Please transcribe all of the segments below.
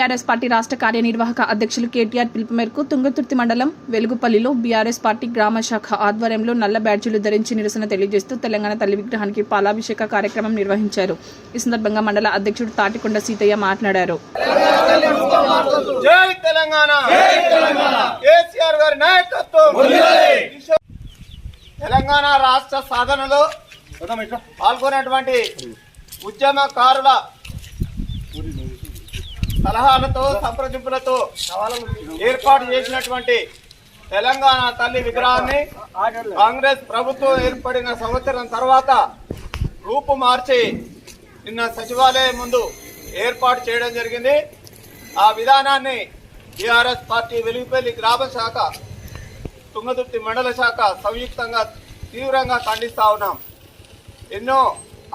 BRS party రాష్ట్ర కార్యనిర్వాహక అధ్యక్షులు కేటీఆర్ పిలుపు మేరకు తుంగతుర్తి మండలం వెలుగుపల్లిలో బీఆర్ఎస్ పార్టీ గ్రామ శాఖ ఆధ్వర్యంలో నల్ల బ్యాడ్జీలు ధరించి నిరసన తెలియజేస్తూ తెలంగాణ తల్లి విగ్రహానికి పాలాభిషేక కార్యక్రమం నిర్వహించారు. ఈ సందర్భంగా మండల అధ్యక్షుడు తాటికొండ సీతయ్య మాట్లాడారు. తెలంగాణ రాష్ట్ర సాధనలో పాల్గొన్నటువంటి ఉద్యమకారుల సలహాలతో సంప్రదింపులతో ఏర్పాటు చేసినటువంటి తెలంగాణ తల్లి విగ్రహాన్ని కాంగ్రెస్ ప్రభుత్వం ఏర్పడిన సంవత్సరం తర్వాత రూపు మార్చి నిన్న సచివాలయం ముందు ఏర్పాటు చేయడం జరిగింది. ఆ విధానాన్ని టీఆర్ఎస్ పార్టీ వెలుగుపల్లి గ్రామ శాఖ, తుంగతుర్తి మండల శాఖ సంయుక్తంగా తీవ్రంగా ఖండిస్తా ఉన్నాం. ఎన్నో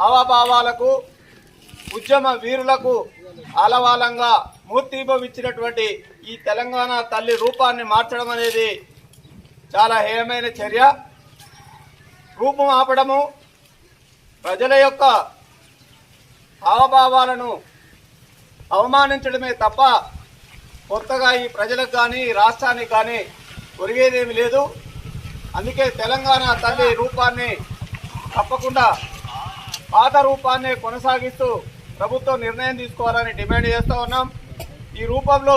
హావభావాలకు ఉద్యమ వీరులకు ఆలవాలంగా మూర్తిభవించినటువంటి ఈ తెలంగాణ తల్లి రూపాన్ని మార్చడం అనేది చాలా హేయమైన చర్య. రూపం ఆపడము ప్రజల యొక్క హావభావాలను అవమానించడమే తప్ప కొత్తగా ఈ ప్రజలకు కానీ ఈ రాష్ట్రానికి కానీ ఒరిగేదేమి లేదు. అందుకే తెలంగాణ తల్లి రూపాన్ని తప్పకుండా పాత రూపాన్ని కొనసాగిస్తూ ప్రభుత్వం నిర్ణయం తీసుకోవాలని డిమాండ్ చేస్తూ ఉన్నాం. ఈ రూపంలో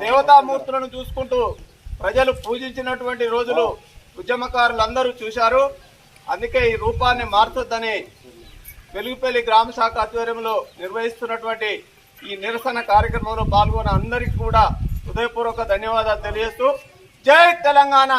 దేవతామూర్తులను చూసుకుంటూ ప్రజలు పూజించినటువంటి రోజులు ఉద్యమకారులందరూ చూశారు. అందుకే ఈ రూపాన్ని మార్చొద్దని వెలుగుపల్లి గ్రామ శాఖ ఆధ్వర్యంలో నిర్వహిస్తున్నటువంటి ఈ నిరసన కార్యక్రమంలో పాల్గొన్న అందరికీ కూడా హృదయపూర్వక ధన్యవాదాలు తెలియజేస్తూ జై తెలంగాణ.